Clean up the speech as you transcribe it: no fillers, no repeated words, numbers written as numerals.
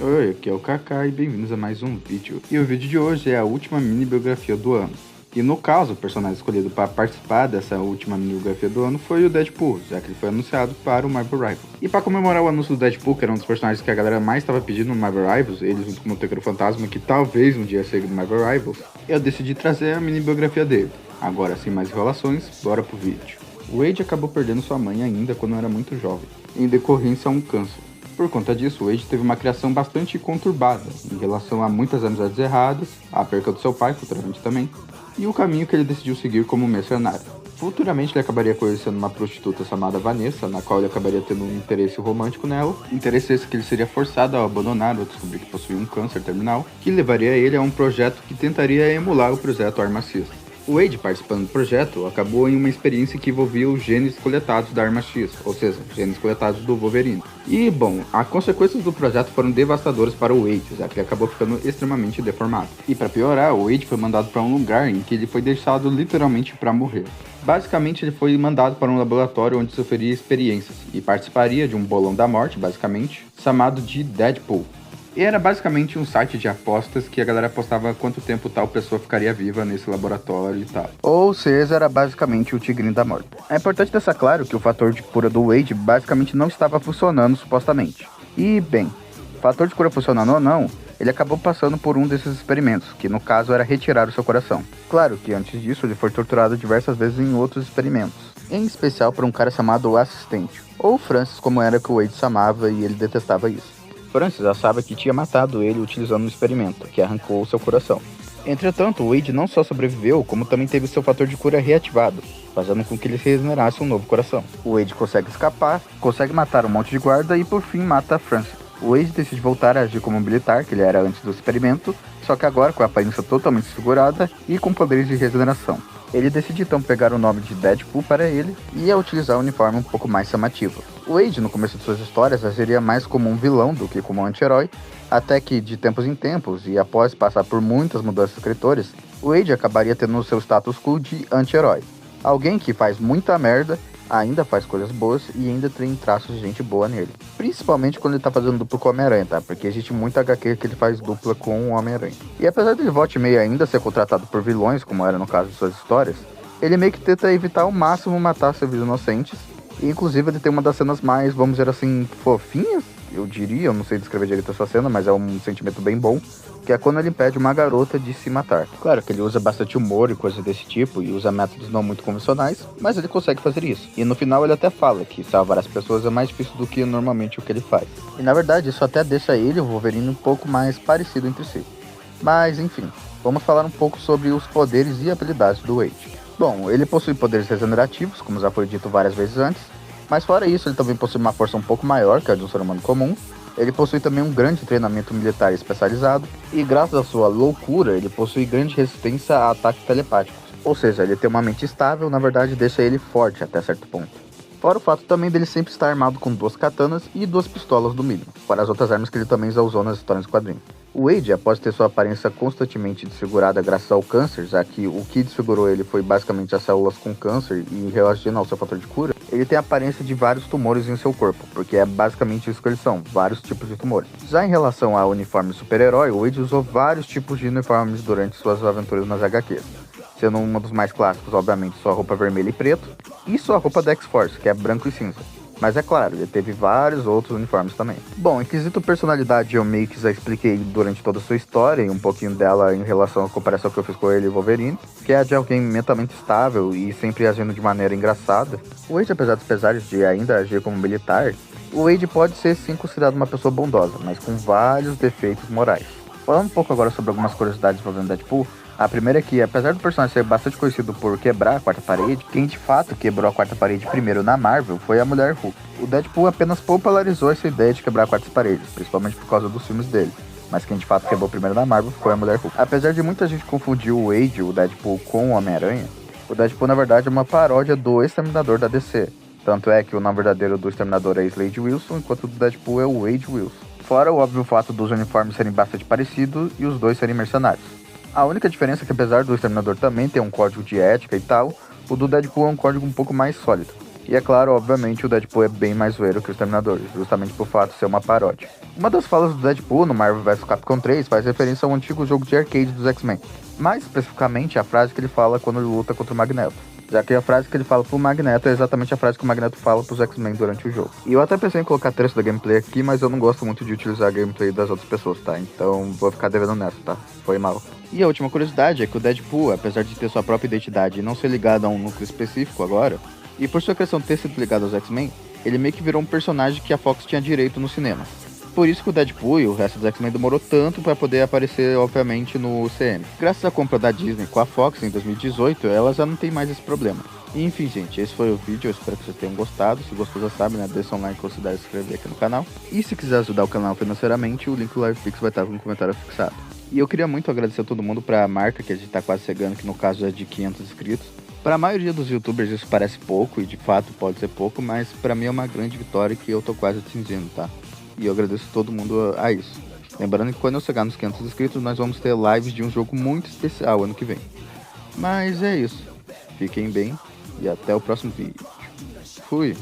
Oi, aqui é o Kaká e bem-vindos a mais um vídeo. E o vídeo de hoje é a última mini biografia do ano. E no caso, o personagem escolhido para participar dessa última mini biografia do ano foi o Deadpool, já que ele foi anunciado para o Marvel Rivals. E para comemorar o anúncio do Deadpool, que era um dos personagens que a galera mais estava pedindo no Marvel Rivals, ele junto com o Motoqueiro Fantasma, que talvez um dia seja do Marvel Rivals, eu decidi trazer a mini biografia dele. Agora, sem mais enrolações, bora pro vídeo. O Wade acabou perdendo sua mãe ainda quando era muito jovem, em decorrência a um câncer. Por conta disso, Wade teve uma criação bastante conturbada em relação a muitas amizades erradas, a perca do seu pai, futuramente também, e o caminho que ele decidiu seguir como mercenário. Futuramente ele acabaria conhecendo uma prostituta chamada Vanessa, na qual ele acabaria tendo um interesse romântico nela, interesse esse que ele seria forçado a abandonar ao descobrir que possuía um câncer terminal, que levaria ele a um projeto que tentaria emular o projeto Arma X. O Wade, participando do projeto, acabou em uma experiência que envolvia os genes coletados da Arma X, ou seja, genes coletados do Wolverine. E, bom, as consequências do projeto foram devastadoras para o Wade, já que ele acabou ficando extremamente deformado. E para piorar, o Wade foi mandado para um lugar em que ele foi deixado literalmente para morrer. Basicamente, ele foi mandado para um laboratório onde sofreria experiências, e participaria de um bolão da morte, basicamente, chamado de Deadpool. E era basicamente um site de apostas que a galera apostava quanto tempo tal pessoa ficaria viva nesse laboratório e tal. Ou seja, era basicamente o tigrinho da morte. É importante deixar claro que o fator de cura do Wade basicamente não estava funcionando supostamente. E, bem, o fator de cura funcionando ou não, ele acabou passando por um desses experimentos, que no caso era retirar o seu coração. Claro que antes disso ele foi torturado diversas vezes em outros experimentos, em especial por um cara chamado Assistente, ou Francis como era que o Wade chamava e ele detestava isso. Francis achava que tinha matado ele utilizando um experimento, que arrancou seu coração. Entretanto, o Wade não só sobreviveu, como também teve seu fator de cura reativado, fazendo com que ele regenerasse um novo coração. O Wade consegue escapar, consegue matar um monte de guarda e por fim mata Francis. O Wade decide voltar a agir como um militar, que ele era antes do experimento, só que agora com a aparência totalmente desfigurada e com poderes de regeneração. Ele decide então pegar o nome de Deadpool para ele e a utilizar um uniforme um pouco mais chamativo. O Wade, no começo de suas histórias, agiria mais como um vilão do que como um anti-herói, até que de tempos em tempos, e após passar por muitas mudanças de escritores, o Wade acabaria tendo o seu status quo de anti-herói. Alguém que faz muita merda, ainda faz coisas boas e ainda tem traços de gente boa nele. Principalmente quando ele tá fazendo dupla com o Homem-Aranha, tá? Porque existe muita HQ que ele faz dupla com o Homem-Aranha. E apesar dele volta e meia ainda ser contratado por vilões, como era no caso de suas histórias, ele meio que tenta evitar ao máximo matar civis inocentes. E inclusive ele tem uma das cenas mais, vamos dizer assim, fofinhas, eu diria, eu não sei descrever direito essa cena, mas é um sentimento bem bom, que é quando ele impede uma garota de se matar. Claro que ele usa bastante humor e coisas desse tipo, e usa métodos não muito convencionais, mas ele consegue fazer isso. E no final ele até fala que salvar as pessoas é mais difícil do que normalmente o que ele faz. E na verdade isso até deixa ele e o Wolverine um pouco mais parecido entre si. Mas enfim, vamos falar um pouco sobre os poderes e habilidades do Wade. Bom, ele possui poderes regenerativos, como já foi dito várias vezes antes, mas fora isso ele também possui uma força um pouco maior que a de um ser humano comum. Ele possui também um grande treinamento militar especializado e graças à sua loucura ele possui grande resistência a ataques telepáticos. Ou seja, ele tem uma mente estável, na verdade deixa ele forte até certo ponto. Fora o fato também dele sempre estar armado com 2 katanas e 2 pistolas no mínimo, fora as outras armas que ele também já usou nas histórias do quadrinho. O Wade, após ter sua aparência constantemente desfigurada graças ao câncer, já que o que desfigurou ele foi basicamente as células com câncer e reagindo ao seu fator de cura, ele tem a aparência de vários tumores em seu corpo, porque é basicamente isso que eles são, vários tipos de tumores. Já em relação ao uniforme super-herói, o Wade usou vários tipos de uniformes durante suas aventuras nas HQs, sendo um dos mais clássicos, obviamente, sua roupa vermelha e preto, e sua roupa da X-Force, que é branco e cinza. Mas é claro, ele teve vários outros uniformes também. Bom, em quesito personalidade, eu meio que já expliquei durante toda a sua história, e um pouquinho dela em relação à comparação que eu fiz com ele e Wolverine, que é a de alguém mentalmente estável e sempre agindo de maneira engraçada. O Wade, apesar dos pesares de ainda agir como militar, o Wade pode ser sim considerado uma pessoa bondosa, mas com vários defeitos morais. Falando um pouco agora sobre algumas curiosidades envolvendo Deadpool, a primeira é que, apesar do personagem ser bastante conhecido por quebrar a quarta parede, quem de fato quebrou a quarta parede primeiro na Marvel foi a Mulher Hulk. O Deadpool apenas popularizou essa ideia de quebrar quartas paredes, principalmente por causa dos filmes dele, mas quem de fato quebrou primeiro na Marvel foi a Mulher Hulk. Apesar de muita gente confundir o Wade, o Deadpool, com o Homem-Aranha, o Deadpool na verdade é uma paródia do Exterminador da DC. Tanto é que o nome verdadeiro do Exterminador é Slade Wilson, enquanto o do Deadpool é o Wade Wilson. Fora o óbvio fato dos uniformes serem bastante parecidos e os dois serem mercenários. A única diferença é que apesar do Exterminador também ter um código de ética e tal, o do Deadpool é um código um pouco mais sólido. E é claro, obviamente, o Deadpool é bem mais zoeiro que os Exterminadores, justamente por fato de ser uma paródia. Uma das falas do Deadpool no Marvel vs Capcom 3 faz referência ao antigo jogo de arcade dos X-Men, mais especificamente a frase que ele fala quando ele luta contra o Magneto, já que a frase que ele fala pro Magneto é exatamente a frase que o Magneto fala pros X-Men durante o jogo. E eu até pensei em colocar trecho da gameplay aqui, mas eu não gosto muito de utilizar a gameplay das outras pessoas, tá? Então vou ficar devendo nessa, tá? Foi mal. E a última curiosidade é que o Deadpool, apesar de ter sua própria identidade e não ser ligado a um núcleo específico agora, e por sua questão ter sido ligado aos X-Men, ele meio que virou um personagem que a Fox tinha direito no cinema. Por isso que o Deadpool e o resto dos X-Men demorou tanto para poder aparecer, obviamente, no CM. Graças à compra da Disney com a Fox em 2018, ela já não tem mais esse problema. E, enfim, gente, esse foi o vídeo, eu espero que vocês tenham gostado. Se gostou, já sabe, né? Deixa um like e considere se inscrever aqui no canal. E se quiser ajudar o canal financeiramente, o link do LivePix vai estar no comentário fixado. E eu queria muito agradecer a todo mundo para a marca que a gente tá quase chegando, que no caso é de 500 inscritos. Para a maioria dos youtubers isso parece pouco, e de fato pode ser pouco, mas para mim é uma grande vitória que eu tô quase atingindo, tá? E eu agradeço todo mundo a isso. Lembrando que quando eu chegar nos 500 inscritos, nós vamos ter lives de um jogo muito especial ano que vem. Mas é isso. Fiquem bem e até o próximo vídeo. Fui!